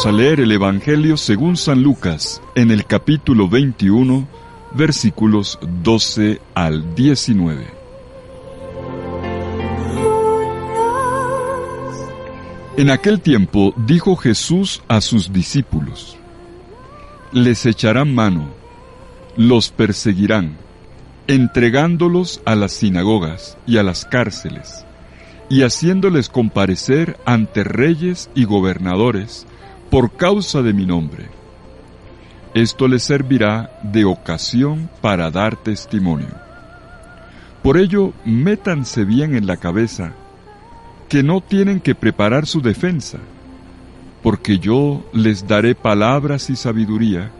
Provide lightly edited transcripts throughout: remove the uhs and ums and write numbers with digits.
Vamos a leer el Evangelio según San Lucas, en el capítulo 21, versículos 12 al 19. En aquel tiempo dijo Jesús a sus discípulos: les echarán mano, los perseguirán, entregándolos a las sinagogas y a las cárceles, y haciéndoles comparecer ante reyes y gobernadores por causa de mi nombre. Esto les servirá de ocasión para dar testimonio. Por ello, métanse bien en la cabeza que no tienen que preparar su defensa, porque yo les daré palabras y sabiduría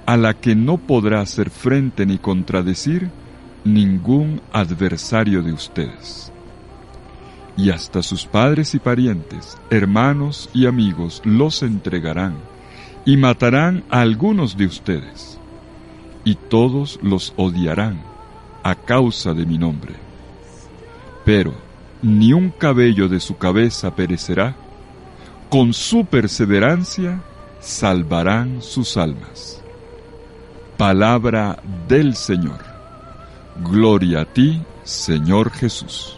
a la que no podrá hacer frente ni contradecir ningún adversario de ustedes. Y hasta sus padres y parientes, hermanos y amigos los entregarán, y matarán a algunos de ustedes, y todos los odiarán a causa de mi nombre. Pero ni un cabello de su cabeza perecerá. Con su perseverancia salvarán sus almas. Palabra del Señor. Gloria a ti, Señor Jesús.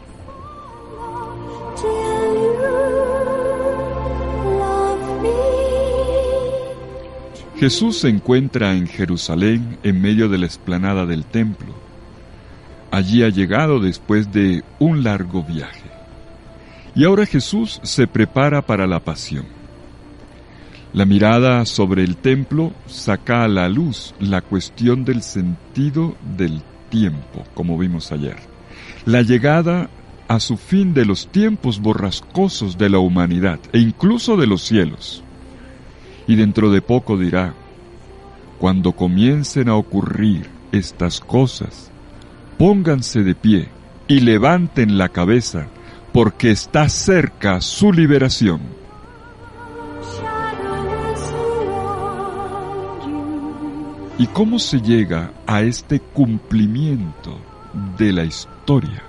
Jesús se encuentra en Jerusalén en medio de la explanada del templo. Allí ha llegado después de un largo viaje. Y ahora Jesús se prepara para la pasión. La mirada sobre el templo saca a la luz la cuestión del sentido del tiempo, como vimos ayer. La llegada a su fin de los tiempos borrascosos de la humanidad e incluso de los cielos. Y dentro de poco dirá: cuando comiencen a ocurrir estas cosas, pónganse de pie y levanten la cabeza, porque está cerca su liberación. ¿Y cómo se llega a este cumplimiento de la historia?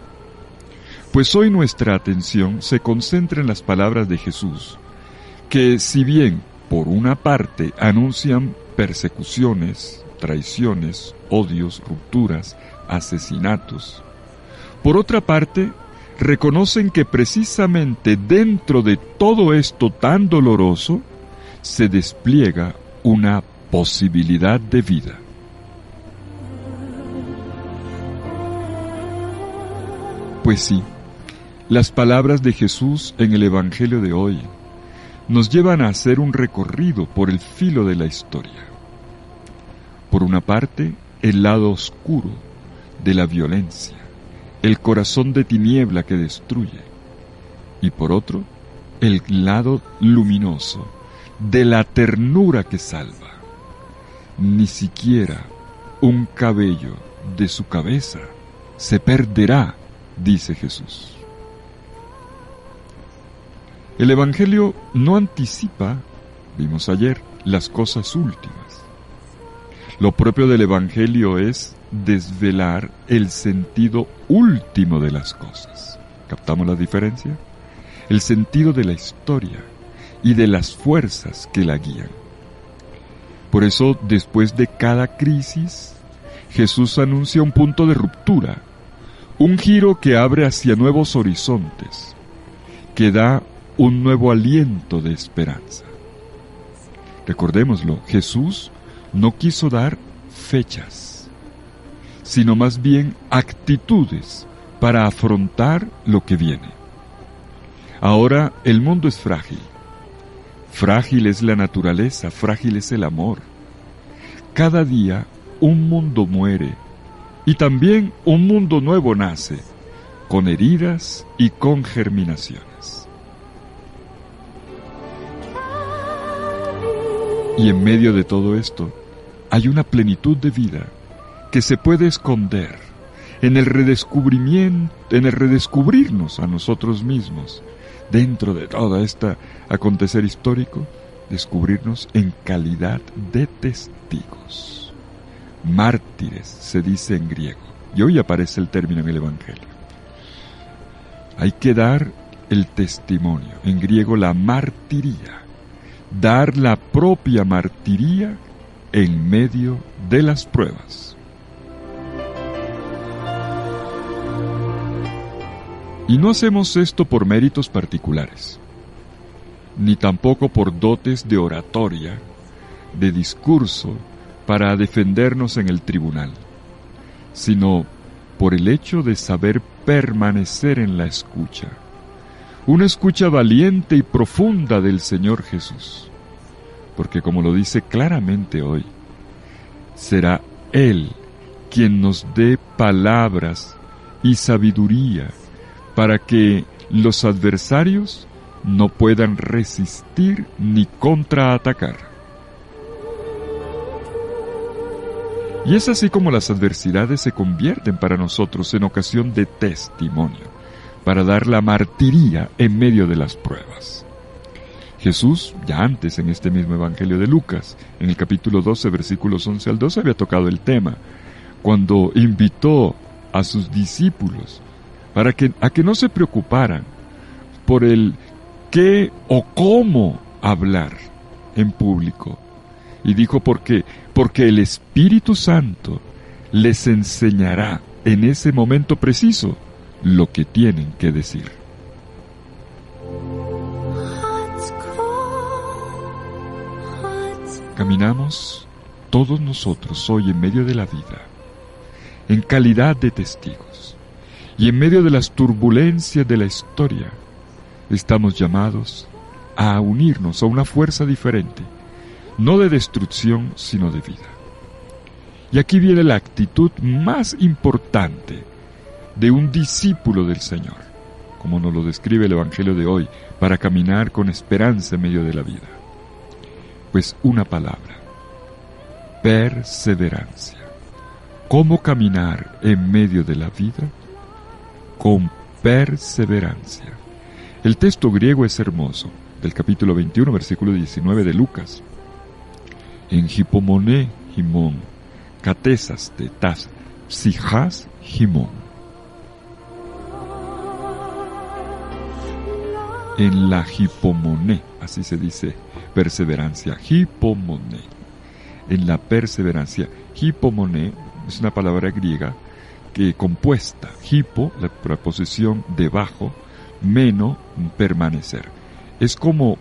Pues hoy nuestra atención se concentra en las palabras de Jesús, que si bien por una parte anuncian persecuciones, traiciones, odios, rupturas, asesinatos, por otra parte reconocen que precisamente dentro de todo esto tan doloroso se despliega una posibilidad de vida. Pues sí, las palabras de Jesús en el Evangelio de hoy nos llevan a hacer un recorrido por el filo de la historia. Por una parte, el lado oscuro de la violencia, el corazón de tiniebla que destruye, y por otro, el lado luminoso de la ternura que salva. Ni siquiera un cabello de su cabeza se perderá, dice Jesús. El Evangelio no anticipa, vimos ayer, las cosas últimas. Lo propio del Evangelio es desvelar el sentido último de las cosas. ¿Captamos la diferencia? El sentido de la historia y de las fuerzas que la guían. Por eso, después de cada crisis, Jesús anuncia un punto de ruptura, un giro que abre hacia nuevos horizontes, que da un nuevo aliento de esperanza. Recordémoslo, Jesús no quiso dar fechas, sino más bien actitudes para afrontar lo que viene. Ahora el mundo es frágil. Frágil es la naturaleza, frágil es el amor. Cada día un mundo muere y también un mundo nuevo nace, con heridas y con germinaciones. Y en medio de todo esto hay una plenitud de vida que se puede esconder en el redescubrimiento, en el redescubrirnos a nosotros mismos dentro de todo este acontecer histórico, descubrirnos en calidad de testigos. Mártires se dice en griego, y hoy aparece el término en el Evangelio. Hay que dar el testimonio, en griego la martiría, dar la propia martiría en medio de las pruebas. Y no hacemos esto por méritos particulares, ni tampoco por dotes de oratoria, de discurso, para defendernos en el tribunal, sino por el hecho de saber permanecer en la escucha, una escucha valiente y profunda del Señor Jesús, porque como lo dice claramente hoy, será Él quien nos dé palabras y sabiduría para que los adversarios no puedan resistir ni contraatacar. Y es así como las adversidades se convierten para nosotros en ocasión de testimonio, para dar la martiría en medio de las pruebas. Jesús, ya antes en este mismo Evangelio de Lucas, en el capítulo 12, versículos 11 al 12, había tocado el tema, cuando invitó a sus discípulos a que no se preocuparan por el qué o cómo hablar en público. Y dijo, porque el Espíritu Santo les enseñará en ese momento preciso lo que tienen que decir. Caminamos todos nosotros hoy en medio de la vida, en calidad de testigos, y en medio de las turbulencias de la historia, estamos llamados a unirnos a una fuerza diferente, no de destrucción, sino de vida. Y aquí viene la actitud más importante de un discípulo del Señor, como nos lo describe el Evangelio de hoy, para caminar con esperanza en medio de la vida. Pues una palabra: perseverancia. ¿Cómo caminar en medio de la vida? Con perseverancia. El texto griego es hermoso, del capítulo 21, versículo 19 de Lucas. En hipomoné, himón, catesas tetas, psijas, himón. En la hipomoné, así se dice, perseverancia, hipomoné. En la perseverancia, hipomoné es una palabra griega que compuesta, hipo, la preposición debajo, meno, permanecer. Es como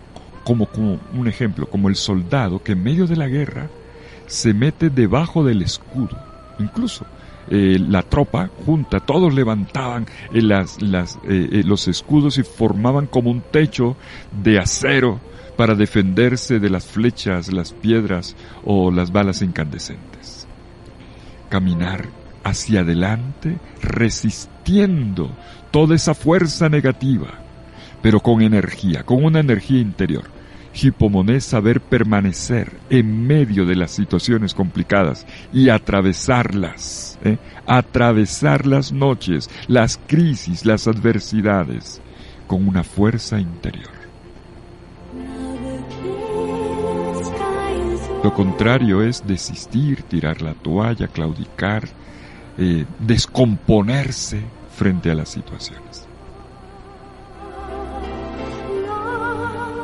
un ejemplo, como el soldado que en medio de la guerra se mete debajo del escudo. Incluso la tropa junta, todos levantaban los escudos y formaban como un techo de acero para defenderse de las flechas, las piedras o las balas incandescentes. Caminar hacia adelante resistiendo toda esa fuerza negativa, pero con energía, con una energía interior. Hipomoné, saber permanecer en medio de las situaciones complicadas y atravesarlas, atravesar las noches, las crisis, las adversidades, con una fuerza interior. Lo contrario es desistir, tirar la toalla, claudicar, descomponerse frente a las situaciones.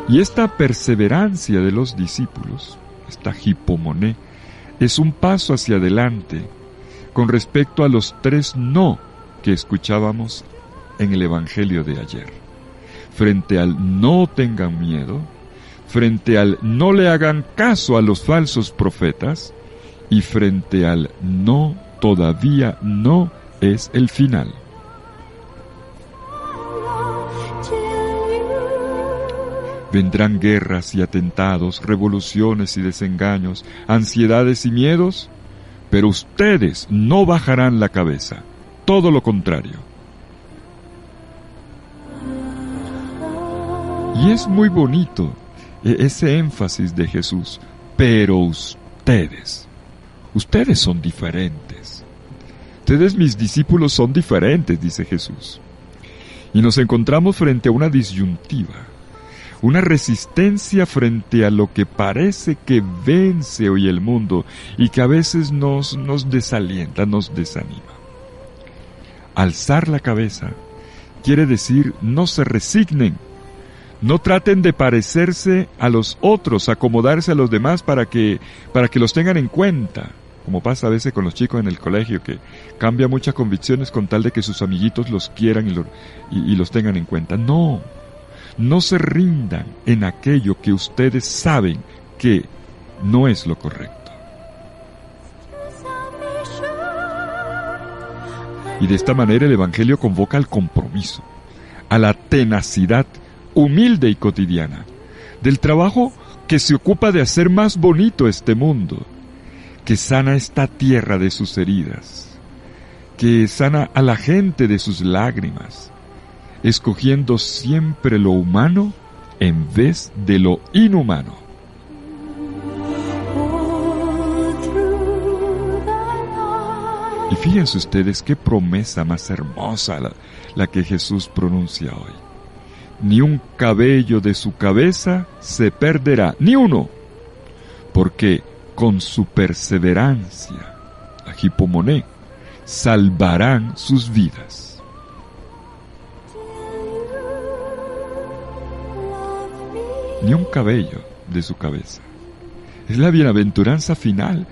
Y esta perseverancia de los discípulos, esta hipomoné, es un paso hacia adelante con respecto a los 3 no que escuchábamos en el Evangelio de ayer. Frente al no tengan miedo, frente al no le hagan caso a los falsos profetas, y frente al no, todavía no es el final. Vendrán guerras y atentados, revoluciones y desengaños, ansiedades y miedos, pero ustedes no bajarán la cabeza, todo lo contrario. Y es muy bonito ese énfasis de Jesús, pero ustedes son diferentes. Ustedes, mis discípulos, son diferentes, dice Jesús. Y nos encontramos frente a una disyuntiva. Una resistencia frente a lo que parece que vence hoy el mundo y que a veces nos desalienta, nos desanima. Alzar la cabeza quiere decir no se resignen, No traten de parecerse a los otros, acomodarse a los demás para que los tengan en cuenta, como pasa a veces con los chicos en el colegio, que cambian muchas convicciones con tal de que sus amiguitos los quieran y los tengan en cuenta. No se rindan en aquello que ustedes saben que no es lo correcto. Y de esta manera el Evangelio convoca al compromiso, a la tenacidad humilde y cotidiana, del trabajo que se ocupa de hacer más bonito este mundo, que sana esta tierra de sus heridas, que sana a la gente de sus lágrimas, escogiendo siempre lo humano en vez de lo inhumano. Y fíjense ustedes qué promesa más hermosa la que Jesús pronuncia hoy. Ni un cabello de su cabeza se perderá, ni uno, porque con su perseverancia, la hipomoné, salvarán sus vidas. Ni un cabello de su cabeza. Es la bienaventuranza final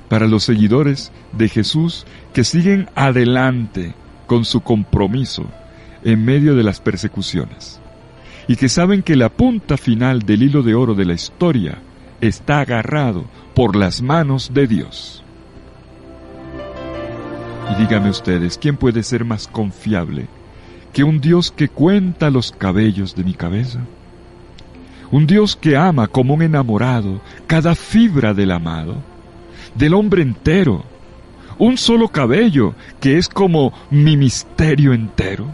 para los seguidores de Jesús que siguen adelante con su compromiso en medio de las persecuciones y que saben que la punta final del hilo de oro de la historia está agarrado por las manos de Dios. Y díganme ustedes, ¿quién puede ser más confiable que un Dios que cuenta los cabellos de mi cabeza? Un Dios que ama como un enamorado cada fibra del amado, del hombre entero, un solo cabello que es como mi misterio entero.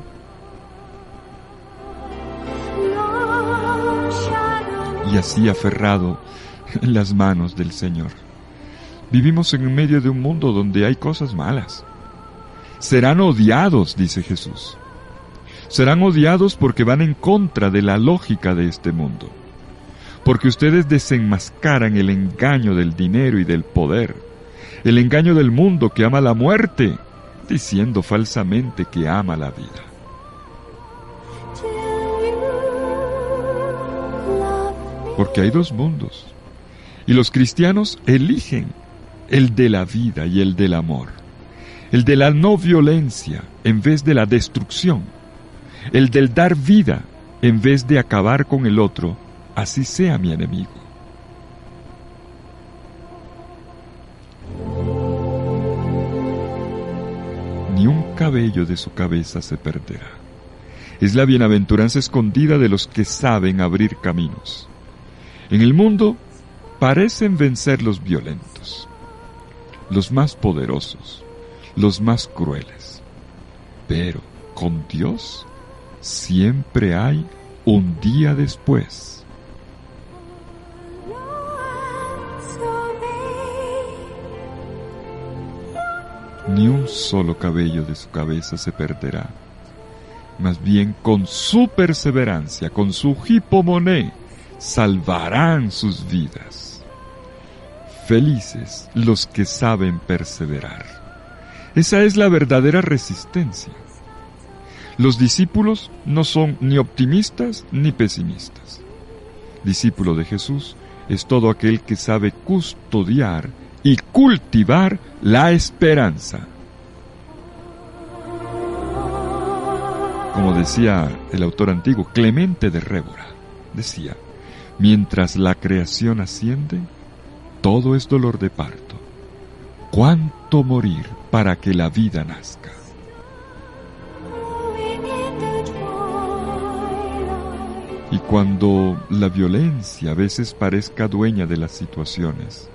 Y así aferrado en las manos del Señor. Vivimos en medio de un mundo donde hay cosas malas. Serán odiados, dice Jesús. Serán odiados porque van en contra de la lógica de este mundo. Porque ustedes desenmascaran el engaño del dinero y del poder, el engaño del mundo que ama la muerte, diciendo falsamente que ama la vida. Porque hay dos mundos, y los cristianos eligen el de la vida y el del amor, el de la no violencia en vez de la destrucción, el del dar vida en vez de acabar con el otro, así sea mi enemigo. Ni un cabello de su cabeza se perderá. Es la bienaventuranza escondida de los que saben abrir caminos. En el mundo parecen vencer los violentos, los más poderosos, los más crueles. Pero con Dios siempre hay un día después. Ni un solo cabello de su cabeza se perderá. Más bien con su perseverancia, con su hipomoné, salvarán sus vidas. Felices los que saben perseverar. Esa es la verdadera resistencia. Los discípulos no son ni optimistas ni pesimistas. Discípulo de Jesús es todo aquel que sabe custodiar y cultivar la esperanza. Como decía el autor antiguo, Clemente de Révora, decía: mientras la creación asciende, todo es dolor de parto. ¿Cuánto morir para que la vida nazca? Y cuando la violencia a veces parezca dueña de las situaciones,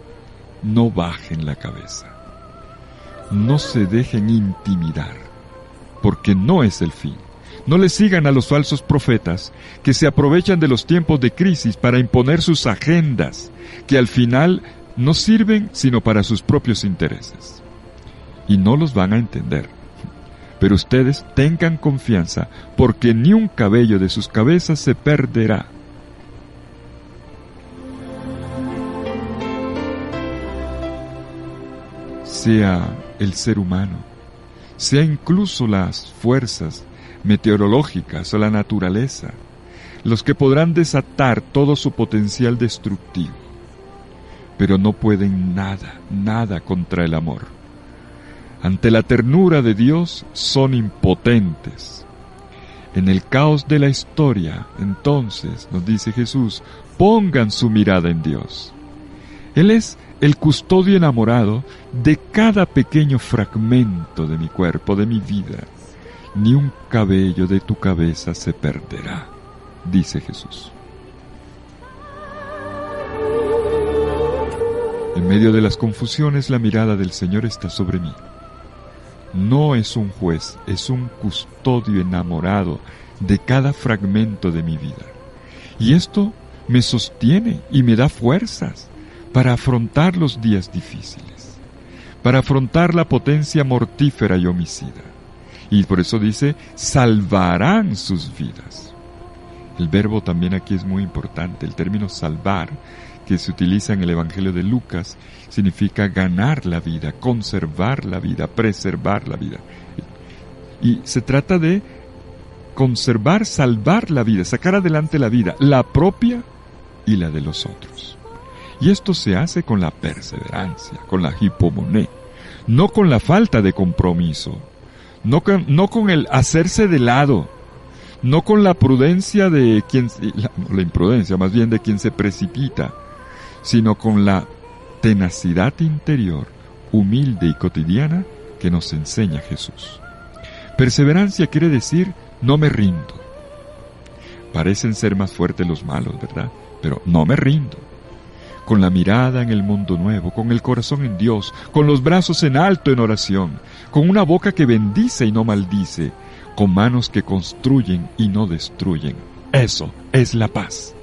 no bajen la cabeza. No se dejen intimidar, porque no es el fin. No le sigan a los falsos profetas que se aprovechan de los tiempos de crisis para imponer sus agendas, que al final no sirven sino para sus propios intereses. Y no los van a entender. Pero ustedes tengan confianza, porque ni un cabello de sus cabezas se perderá. Sea el ser humano, sea incluso las fuerzas meteorológicas o la naturaleza, los que podrán desatar todo su potencial destructivo, pero no pueden nada contra el amor. Ante la ternura de Dios son impotentes. En el caos de la historia, entonces, nos dice Jesús, pongan su mirada en Dios. Él es el custodio enamorado de cada pequeño fragmento de mi cuerpo, de mi vida. Ni un cabello de tu cabeza se perderá, dice Jesús. En medio de las confusiones, la mirada del Señor está sobre mí. No es un juez, es un custodio enamorado de cada fragmento de mi vida. Y esto me sostiene y me da fuerzas para afrontar los días difíciles, para afrontar la potencia mortífera y homicida. Y por eso dice, salvarán sus vidas. El verbo también aquí es muy importante. El término salvar, que se utiliza en el Evangelio de Lucas, significa ganar la vida, conservar la vida, preservar la vida. Y se trata de conservar, salvar la vida, sacar adelante la vida, la propia y la de los otros. Y esto se hace con la perseverancia, con la hipomoné, no con la falta de compromiso, no con el hacerse de lado, no con la prudencia de quien, la imprudencia más bien de quien se precipita, sino con la tenacidad interior, humilde y cotidiana que nos enseña Jesús. Perseverancia quiere decir no me rindo. Parecen ser más fuertes los malos, ¿verdad? Pero no me rindo. Con la mirada en el mundo nuevo, con el corazón en Dios, con los brazos en alto en oración, con una boca que bendice y no maldice, con manos que construyen y no destruyen. Eso es la paz.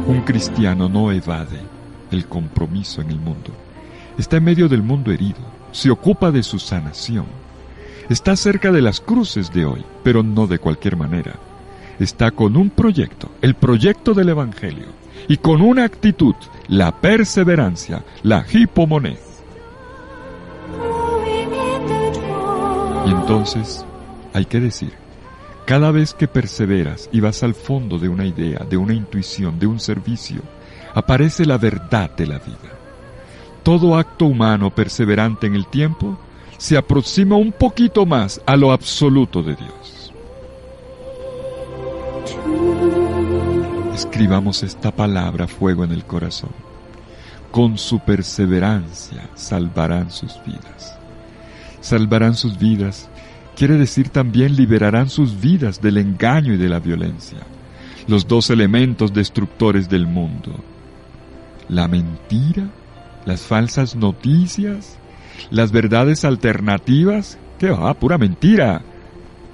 Un cristiano no evade el compromiso en el mundo. Está en medio del mundo herido, se ocupa de su sanación. Está cerca de las cruces de hoy, pero no de cualquier manera. Está con un proyecto, el proyecto del Evangelio, y con una actitud, la perseverancia, la hipomoné. Y entonces, hay que decir, cada vez que perseveras y vas al fondo de una idea, de una intuición, de un servicio, aparece la verdad de la vida. Todo acto humano perseverante en el tiempo se aproxima un poquito más a lo absoluto de Dios. Escribamos esta palabra a fuego en el corazón. Con su perseverancia salvarán sus vidas. Salvarán sus vidas quiere decir también liberarán sus vidas del engaño y de la violencia, los dos elementos destructores del mundo. La mentira, las falsas noticias, las verdades alternativas, que va, pura mentira.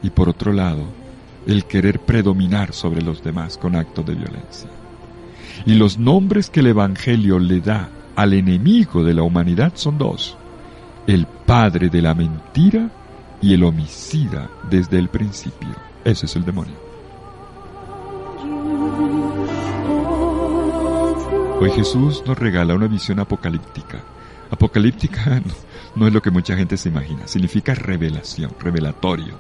Y por otro lado, el querer predominar sobre los demás con actos de violencia. Y los nombres que el Evangelio le da al enemigo de la humanidad son dos: el padre de la mentira y el homicida desde el principio. Ese es el demonio. Hoy Jesús nos regala una visión apocalíptica. Apocalíptica no es lo que mucha gente se imagina, significa revelación, revelatorio.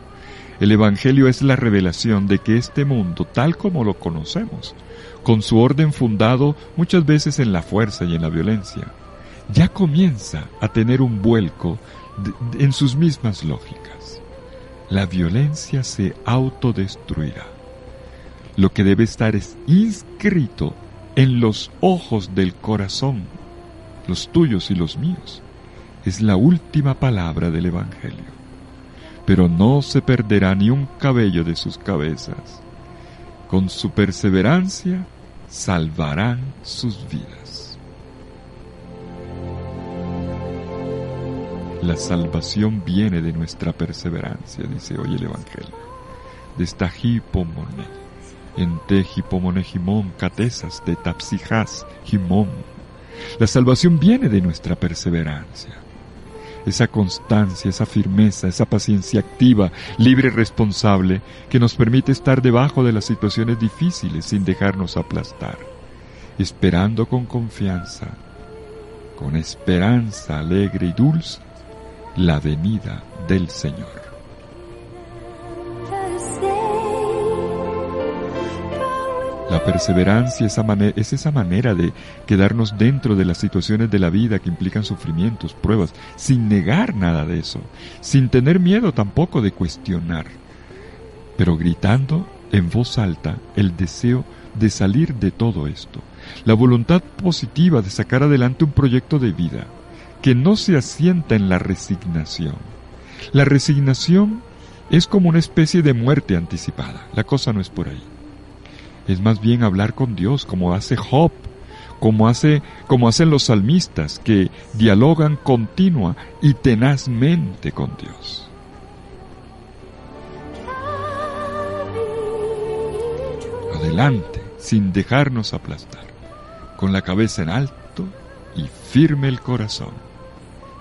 El Evangelio es la revelación de que este mundo, tal como lo conocemos, con su orden fundado muchas veces en la fuerza y en la violencia, ya comienza a tener un vuelco en sus mismas lógicas. La violencia se autodestruirá. Lo que debe estar es inscrito en los ojos del corazón, los tuyos y los míos. Es la última palabra del Evangelio. Pero no se perderá ni un cabello de sus cabezas. Con su perseverancia salvarán sus vidas. La salvación viene de nuestra perseverancia, dice hoy el Evangelio. De esta hipomoné. En te hipomoné himón, catesas de tapsijas himón. La salvación viene de nuestra perseverancia. Esa constancia, esa firmeza, esa paciencia activa, libre y responsable, que nos permite estar debajo de las situaciones difíciles sin dejarnos aplastar, esperando con confianza, con esperanza alegre y dulce, la venida del Señor. La perseverancia es esa manera de quedarnos dentro de las situaciones de la vida que implican sufrimientos, pruebas, sin negar nada de eso, sin tener miedo tampoco de cuestionar, pero gritando en voz alta el deseo de salir de todo esto, la voluntad positiva de sacar adelante un proyecto de vida que no se asienta en la resignación. La resignación es como una especie de muerte anticipada, la cosa no es por ahí. Es más bien hablar con Dios, como hace Job, como hacen los salmistas, que dialogan continua y tenazmente con Dios. Adelante, sin dejarnos aplastar, con la cabeza en alto y firme el corazón.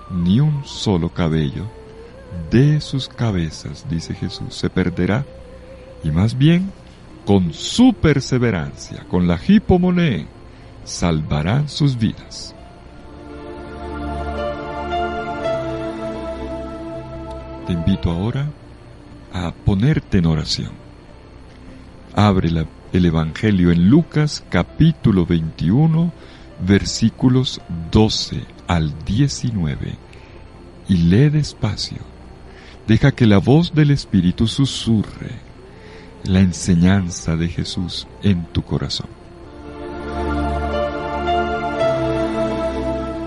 Ni un solo cabello de sus cabezas, dice Jesús, se perderá, y más bien, con su perseverancia, con la hipomonē, salvarán sus vidas. Te invito ahora a ponerte en oración. Abre el Evangelio en Lucas capítulo 21, versículos 12 al 19, y lee despacio. Deja que la voz del Espíritu susurre la enseñanza de Jesús en tu corazón.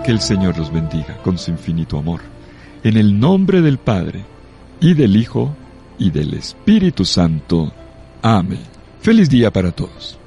Que el Señor los bendiga con su infinito amor. En el nombre del Padre, y del Hijo, y del Espíritu Santo. Amén. Feliz día para todos.